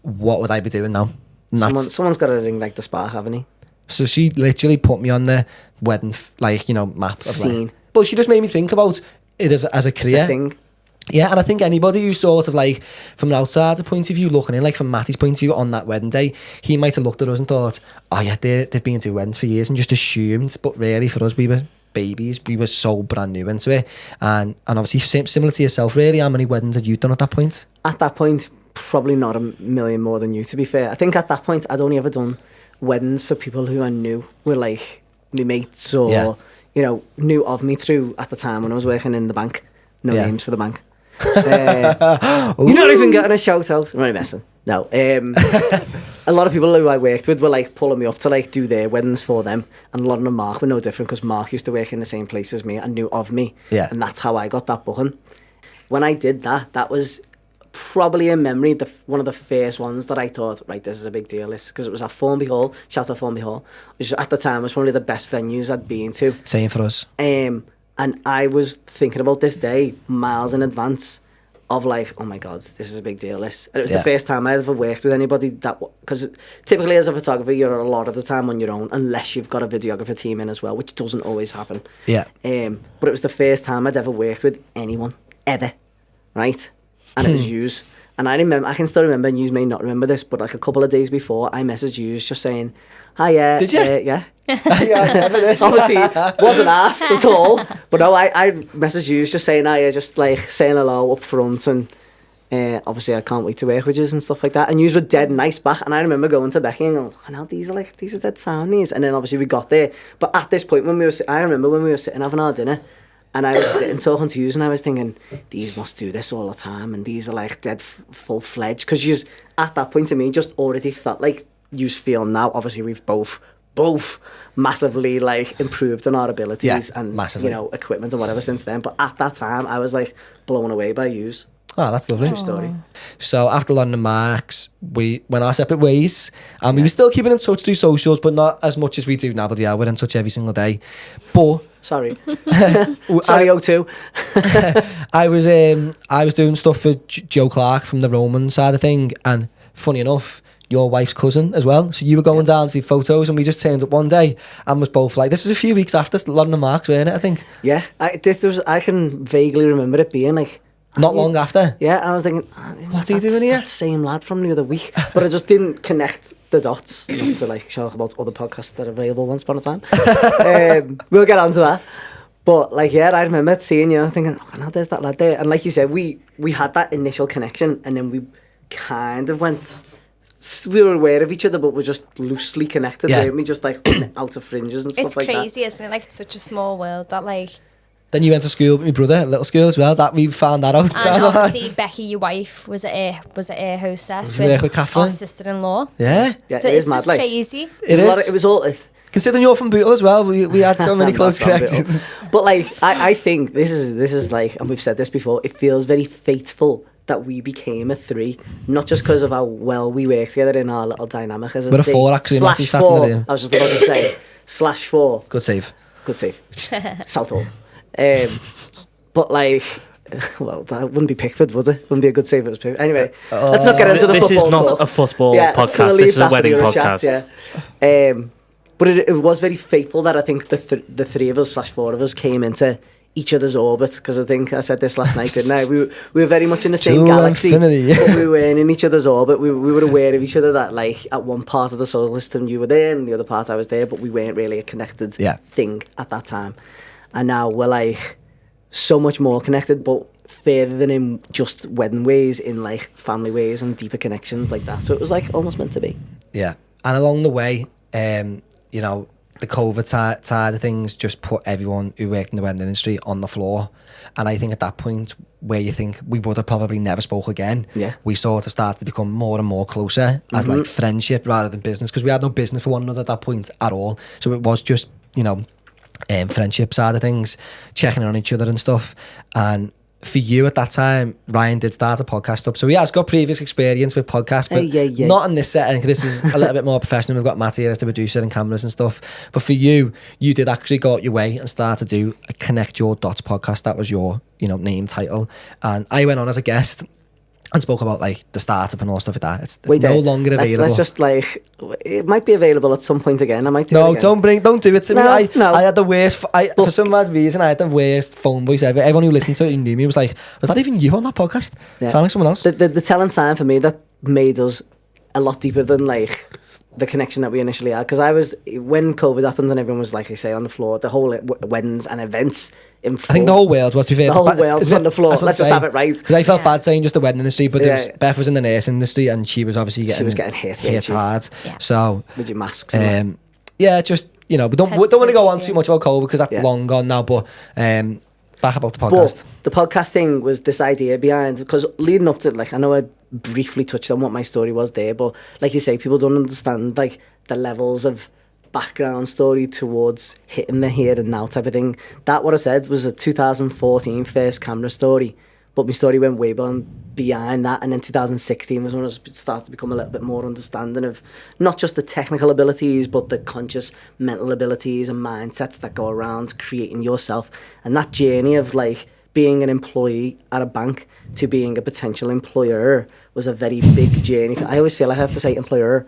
what would I be doing now? Someone's got to ring like the spark, haven't he? So she literally put me on the wedding, map. Of Scene. But she just made me think about it as a career. It's a thing. Yeah, and I think anybody who sort of like, from an outsider point of view, looking in, like from Matty's point of view on that wedding day, he might have looked at us and thought, oh yeah, they've been to weddings for years and just assumed. But really for us, we were babies. We were so brand new into it. And obviously, similar to yourself, really, how many weddings had you done at that point? At that point, probably not a million more than you, to be fair. I think at that point, I'd only ever done weddings for people who I knew were like my mates or, knew of me through at the time when I was working in the bank. No names for the bank. You're not even getting a shout out. I'm only messing. No. A lot of people who I worked with were like pulling me up to like do their weddings for them, and Lauren and Mark were no different because Mark used to work in the same place as me and knew of me. Yeah. And that's how I got that booking. When I did that was probably in memory one of the first ones that I thought, right, this is a big deal, because it was at Formby Hall. Shout out Formby Hall, which at the time was probably the best venues I'd been to. Same for us. And And I was thinking about this day miles in advance of like, oh my God, this is a big deal, this. And it was the first time I ever worked with anybody that, because typically as a photographer, you're a lot of the time on your own, unless you've got a videographer team in as well, which doesn't always happen. Yeah. But it was the first time I'd ever worked with anyone, ever, right? And it was yous. And I can still remember, and you may not remember this, but like a couple of days before, I messaged you just saying, hi, Did you? Yeah. Yeah, I remember this. Obviously, wasn't asked at all. But no, I messaged you just saying, hi, just like saying hello up front. And obviously, I can't wait to work with you and stuff like that. And you were dead nice back. And I remember going to Becky and going, oh, no, these are dead soundies. And then obviously we got there. But at this point, I remember when we were sitting having our dinner, and I was sitting talking to you, and I was thinking, these must do this all the time, and these are like dead full-fledged. Because you at that point to me just already felt like you feel now. Obviously, we've both massively like improved on our abilities and massively. Equipment and whatever since then. But at that time, I was like blown away by yous. Oh, that's lovely. True story. So after London Marks, we went our separate ways, and we were still keeping in touch through socials, but not as much as we do now. But yeah, we're in touch every single day. But sorry, O2. I was doing stuff for Joe Clark from the Roman side of thing, and funny enough, your wife's cousin as well. So you were going down to see photos, and we just turned up one day and was both like, this was a few weeks after London Marks, weren't it? I think. Yeah, I can vaguely remember it being like. Not long after. Yeah, I was thinking, what's he doing here? That same lad from the other week. But I just didn't connect the dots to like talk about other podcasts that are available once upon a time. We'll get onto that. But like, yeah, I remember seeing you and thinking, oh, now there's that lad there. And like you said, we had that initial connection, and then we kind of went. We were aware of each other, but we're just loosely connected, weren't we? Just like on the outer fringes and stuff like that. It's crazy, isn't it? Like, it's such a small world that like. Then you went to school with my brother, little school as well. That we found that out. And obviously Becky, your wife, was at a hostess with Catherine, our sister-in-law. Yeah, so it is mad. Like, crazy. It is. It was all. Considering you're from Bootle as well, we had so many close connections. But like, I think this is like, and we've said this before. It feels very fateful that we became a 3, not just because of how well we work together in our little dynamic as a We're a 4 actually. /4. I was just about to say /4. Good save. Southall. But like, well, that wouldn't be Pickford, would it? Wouldn't be a good save if it was Pickford. Anyway, let's not get into the football. This is not talk. a football podcast. This is a wedding podcast. Chat, yeah. But it was very fateful that I think the 3 of us /4 of us came into each other's orbit, because I think I said this last night, didn't I? We were very much in the same galaxy, but we weren't in each other's orbit. We were aware of each other, that like at one part of the solar system you were there and the other part I was there, but we weren't really a connected thing at that time. And now we're like so much more connected, but further than in just wedding ways, in like family ways and deeper connections like that. So it was like almost meant to be. Yeah. And along the way, the COVID side of things just put everyone who worked in the wedding industry on the floor. And I think at that point, where you think we would have probably never spoke again, we sort of started to become more and more closer as like friendship rather than business, because we had no business for one another at that point at all. So it was just, friendship side of things, checking on each other and stuff. And for you at that time, Ryan did start a podcast up. So he has got previous experience with podcasts, but not in this setting. This is a little bit more professional. We've got Matt here as the producer and cameras and stuff. But for you did actually go out your way and start to do a Connect Your Dots podcast. That was your, name title. And I went on as a guest and spoke about like the startup and all stuff like that. It's no longer available. Let's just like, it might be available at some point again. I might do it again. Don't do it to me. I had the worst, for some mad reason, I had the worst phone voice ever. Everyone who listened to it, who knew me, was like, was that even you on that podcast? Sound like someone else? The telling sign for me that made us a lot deeper than like the connection that we initially had, because when COVID happened and everyone was, like I say, on the floor, the whole weddings and events in full, I think the whole world was, to be fair, the whole world was on the floor. Let's just have it right, because I felt bad saying just the wedding industry, but Beth was in the nurse industry and she was obviously getting hit hard. So with your masks, just we don't want to go on too much about COVID because that's long gone now, but back about the podcast. But the podcast thing was this idea behind, because leading up to, like, I know I briefly touched on what my story was there, but like you say, people don't understand like the levels of background story towards hitting the here and now type of thing. That, what I said, was a 2014 first camera story But my story went way behind that, and then 2016 was when I started to become a little bit more understanding of not just the technical abilities, but the conscious mental abilities and mindsets that go around creating yourself. And that journey of like being an employee at a bank to being a potential employer was a very big journey. I always feel like I have to say employer.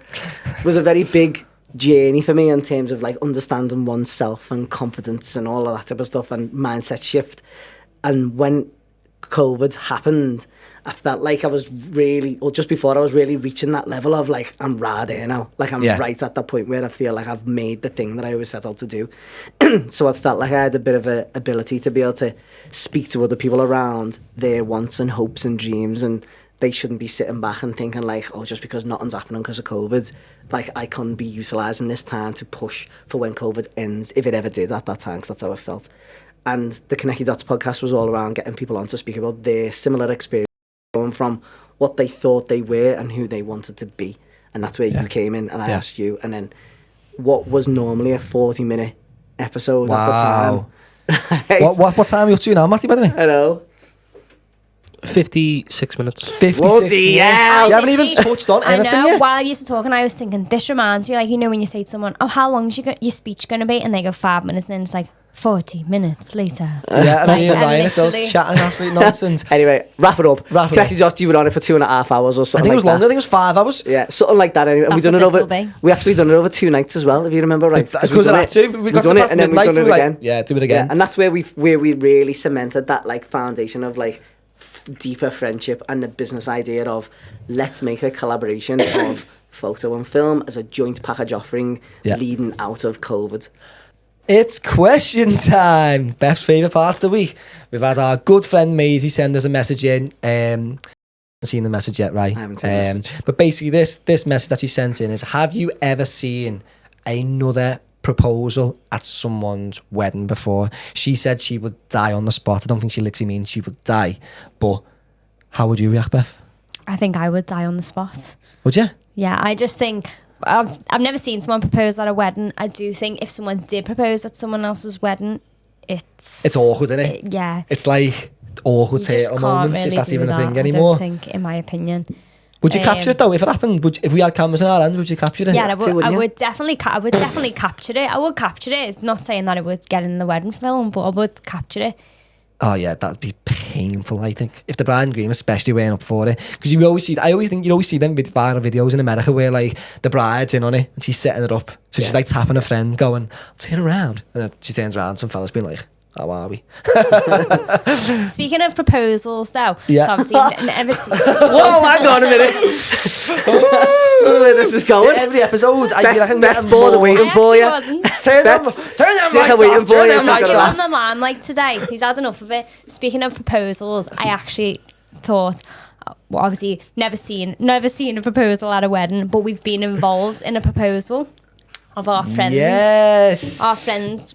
Was a very big journey for me in terms of like understanding oneself and confidence and all of that type of stuff and mindset shift. And when COVID happened, I felt like I was really, or just before I was really reaching that level of like, I'm right there now. Like I'm right at that point where I feel like I've made the thing that I always set out to do. So I felt like I had a bit of an ability to be able to speak to other people around their wants and hopes and dreams, and they shouldn't be sitting back and thinking like, oh, just because nothing's happening because of COVID, like I can be utilising this time to push for when COVID ends, if it ever did at that time, because that's how I felt. And the Connect Your Dots podcast was all around getting people on to speak about their similar experience, going from what they thought they were and who they wanted to be. And that's where you came in, and I asked you, and then what was normally a 40-minute episode at the time. Right? What time are you up to now, Matty, by the way? I know. 56 minutes. 56 Bloody hell. You haven't even touched on anything I know, yet. while you usere talking, I was thinking, this reminds me, like, you know, when you say to someone, oh, how long is your speech going to be? And they go 5 minutes, and then it's like, 40 minutes later. Yeah, and me and Ryan are still literally chatting absolute nonsense. Anyway, wrap it up. Connect Your Dots, you were on it for 2.5 hours or something. I think it was like longer. I think it was 5 hours. Yeah, something like that. Anyway, and That's we done what it this over. will be. We actually done it over 2 nights as well, if you remember right. Because of that too. We got to past midnight and we were like, yeah, do it again. Yeah, and that's where we really cemented that like foundation of like deeper friendship and the business idea of let's make a collaboration of photo and film as a joint package offering leading out of COVID. It's question time. Beth's favourite part of the week. We've had our good friend Maisie send us a message in. I haven't seen the message yet, right? I haven't seen the message. But basically this message that she sent in is, have you ever seen another proposal at someone's wedding before? She said she would die on the spot. I don't think she literally means she would die. But how would you react, Beth? I think I would die on the spot. Would you? Yeah, I just think I've never seen someone propose at a wedding. I do think if someone did propose at someone else's wedding, it's awkward, isn't it? Yeah. It's like awkward theatre moments, really if that's even a thing I anymore. don't think, in my opinion. Would you capture it though? If it happened, if we had cameras in our hands, would you capture it? Yeah, I would definitely capture it. I would capture it. Not saying that it would get in the wedding film, but I would capture it. Oh yeah, that'd be painful, I think. If the bride and groom especially weren't up for it. Because you always see, I always think you always see them viral videos in America where like the bride's in on it and she's setting it up. So she's like tapping her friend going, turn around. And then she turns around, some fella's being like, how are we? Speaking of proposals though, obviously never seen. Whoa, hang on a minute. I don't know where this is going. Every episode, I feel like I'm That's getting bored of more. waiting for you. Turn them Sick lights of waiting off, for turn you. them lights Give off. him the limelight today. He's had enough of it. Speaking of proposals, I actually thought, well, obviously never seen a proposal at a wedding, but we've been involved in a proposal of our friends. Yes. Our friends.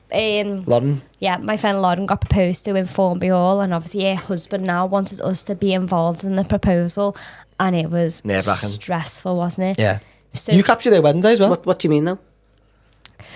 Loddon. Yeah, my friend Loddon got proposed to in Formby Hall, and obviously her husband now wanted us to be involved in the proposal, and it was nerve-wracking. Stressful, wasn't it? Yeah. So You capture their wedding day as well? What do you mean though?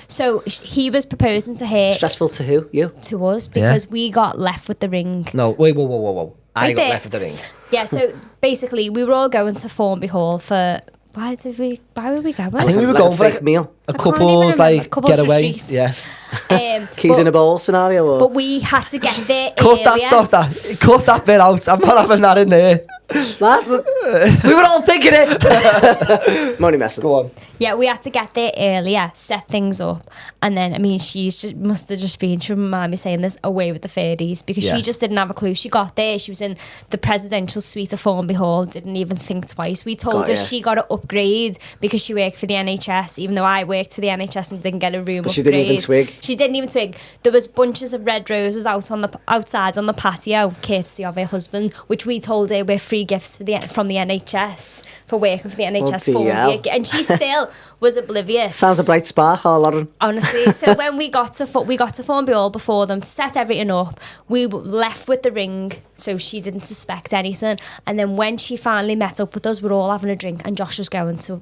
So he was proposing to her. Stressful to who? You? To us, because we got left with the ring. No, wait, whoa. I Right got there. left with the ring. Yeah, so basically we were all going to Formby Hall for... Why were we going? I think we were Like going a for fake like meal. a I can't even couple's remember. like Couple's getaway. retreat. Yeah. Keys in a bowl scenario? Or? But we had to get there Cut that, earlier. stop that. Cut that bit out. I'm not having that in there. We were all thinking it. Money messing. Go on. Yeah, we had to get there earlier, set things up, and then, I mean, she must have just been, she wouldn't mind me saying this, away with the fairies, because she just didn't have a clue. She got there, she was in the presidential suite of Formby Hall, didn't even think twice. We told her she got an upgrade because she worked for the NHS, even though I worked for the NHS and didn't get a room upgrade. She didn't even twig. She didn't even twig. There was bunches of red roses outside on the patio, courtesy of her husband, which we told her were free gifts from the NHS for working for the NHS Formby, and she still was oblivious. Sounds a bright spark, Lauren. Honestly, so when we got to Formby Hall before them to set everything up, we were left with the ring, so she didn't suspect anything. And then when she finally met up with us, we're all having a drink, and Josh was going to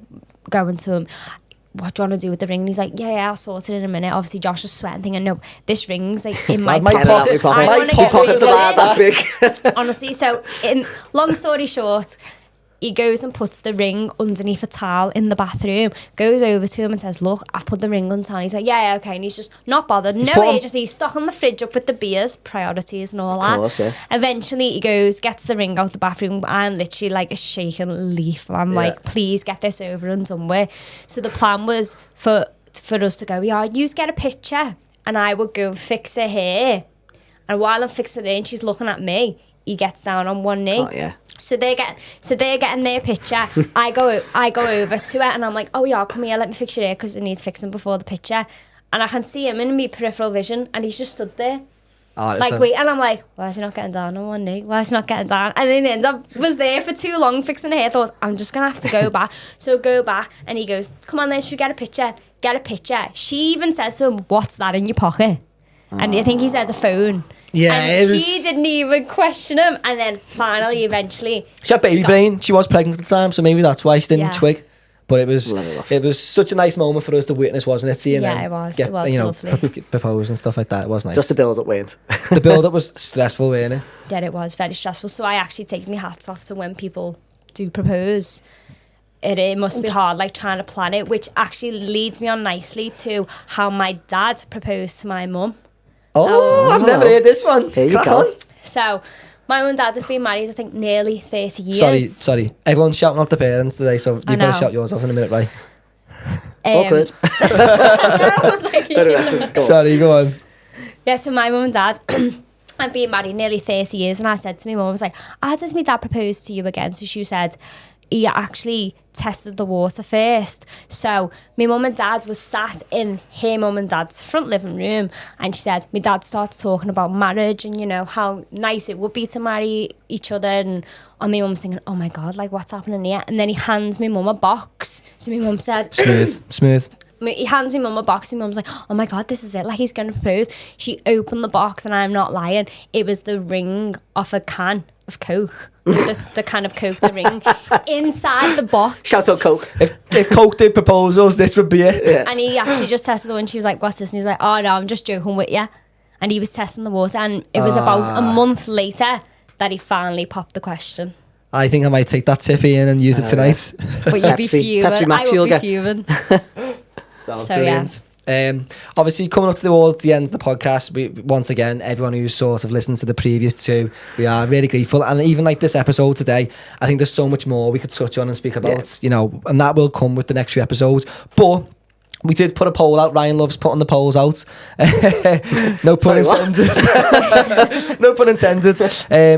him. what do you want to do with the ring? And he's like, yeah, I'll sort it in a minute. Obviously, Josh is sweating, thinking, no, this ring's like in my My pocket. pocket. I want to My get pockets rid are of that it. big. Honestly, so long story short, he goes and puts the ring underneath a towel in the bathroom, goes over to him and says, look, I've put the ring on towel. He's like, yeah, okay. And he's just not bothered. No agency. He's stocking the fridge up with the beers, priorities and all that. Of course, yeah. Eventually he goes, gets the ring out the bathroom. I'm literally like a shaking leaf. I'm like, please get this over and done with. So the plan was for us to go, yeah, you get a picture and I would go and fix her hair. And while I'm fixing it in, she's looking at me. He gets down on one knee. Oh, yeah. So they're getting their picture. I go over to it and I'm like, oh yeah, come here, let me fix your hair because it needs fixing before the picture. And I can see him in my peripheral vision and he's just stood there. Wait, and I'm like, why is he not getting down on one knee? Why is he not getting down? And then he ends up was there for too long fixing the hair. I thought, I'm just gonna have to go back. So go back and he goes, come on then, should we get a picture? Get a picture. She even says to him, what's that in your pocket? And I think he said a phone. Yeah, and she didn't even question him. And then finally, eventually, she had baby brain. She was pregnant at the time, so maybe that's why she didn't twig. But it was such a nice moment for us to witness, wasn't it? Seeing them it was lovely. Propose and stuff like that. It was nice. Just the build up, Wayne. The build up was stressful, wasn't it? Yeah, it was very stressful. So I actually take my hats off to when people do propose. It must be hard, like trying to plan it, which actually leads me on nicely to how my dad proposed to my mum. I've never heard this one. There you go. So, my mum and dad have been married, I think, nearly 30 years. Sorry. Everyone's shouting out the parents today, so you've got to shout yours off in a minute, right? Awkward. Sorry, go on. Yeah, so my mum and dad have been married nearly 30 years, and I said to my mum, I was like, how does my dad propose to you again? So she said, he actually tested the water first. So my mum and dad was sat in her mum and dad's front living room, and she said my dad started talking about marriage and, you know, how nice it would be to marry each other, and my mum's thinking, oh my God, like what's happening here? And then he hands my mum a box. So my mum said smooth. He hands my mum a box, and my mum's like, oh my God, this is it, like he's going to propose. She opened the box, and I'm not lying, it was the ring off a can of Coke. the can of Coke, the ring inside the box. Shout out Coke. If Coke did proposals, this would be it. Yeah. And he actually just tested the one. She was like, what's this? And he's like, oh no, I'm just joking with you. And he was testing the water, and it was about a month later that he finally popped the question. I think I might take that tip in and use it tonight. But you'd be fuming. Pepsi Max, I would be fuming. So brilliant. Obviously, coming up to the end of the podcast, we once again, everyone who's sort of listened to the previous two, we are really grateful. And even like this episode today, I think there's so much more we could touch on and speak about, you know, and that will come with the next few episodes. But we did put a poll out. Ryan loves putting the polls out. No pun intended. No pun intended.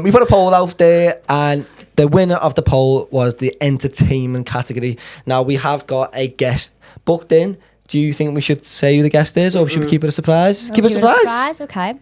We put a poll out there, and the winner of the poll was the entertainment category. Now, we have got a guest booked in. Do you think we should say who the guest is, or should we keep it a surprise? Keep it a surprise? Okay.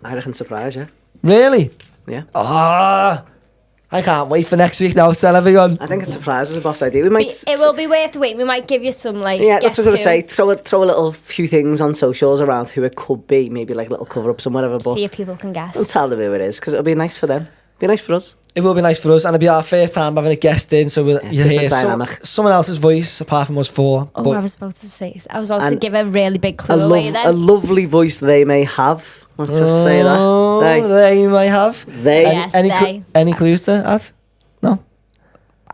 I reckon surprise, yeah. Really? Yeah. I can't wait for next week now. Tell everyone. I think a surprise is a boss idea. We might. It will be worth the wait. We might give you some like. Yeah, that's what I was going to say. Throw a little few things on socials around who it could be. Maybe like little cover ups and whatever. But see if people can guess. Don't tell them who it is, because it'll be nice for them. Be nice for us. It will be nice for us, and it'll be our first time having a guest in, so you'll hear someone else's voice apart from us four. Oh, I was about to give a really big clue away then. A lovely voice they may have. Let's just say that. They may have. They. Any clues to add? No.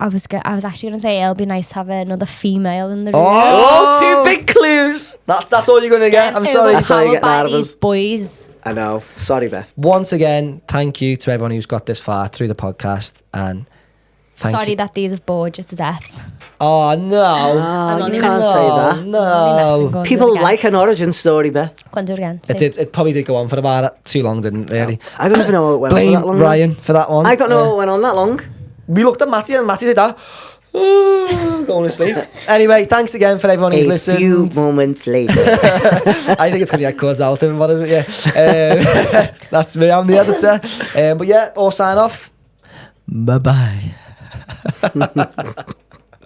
I was actually going to say it'll be nice to have another female in the room. Oh, two big clues. That's all you're going to get. I'm sorry. That's all you're getting out of us. These boys. I know. Sorry, Beth. Once again, thank you to everyone who's got this far through the podcast, and sorry that these have bored you to death. Oh no! You can't say that. No. People like an origin story, Beth. Go on, do it again. It probably did go on for about too long, didn't it, really? I don't even know it went on that long. Blame Ryan for that one. I don't know it went on that long. We looked at Matty, and Matty did that. Going to sleep. Anyway, thanks again for everyone who's listened. A few moments later. I think it's going to get cut out of whatever. Yeah, that's me. I'm the editor. But yeah, all sign off. Bye bye.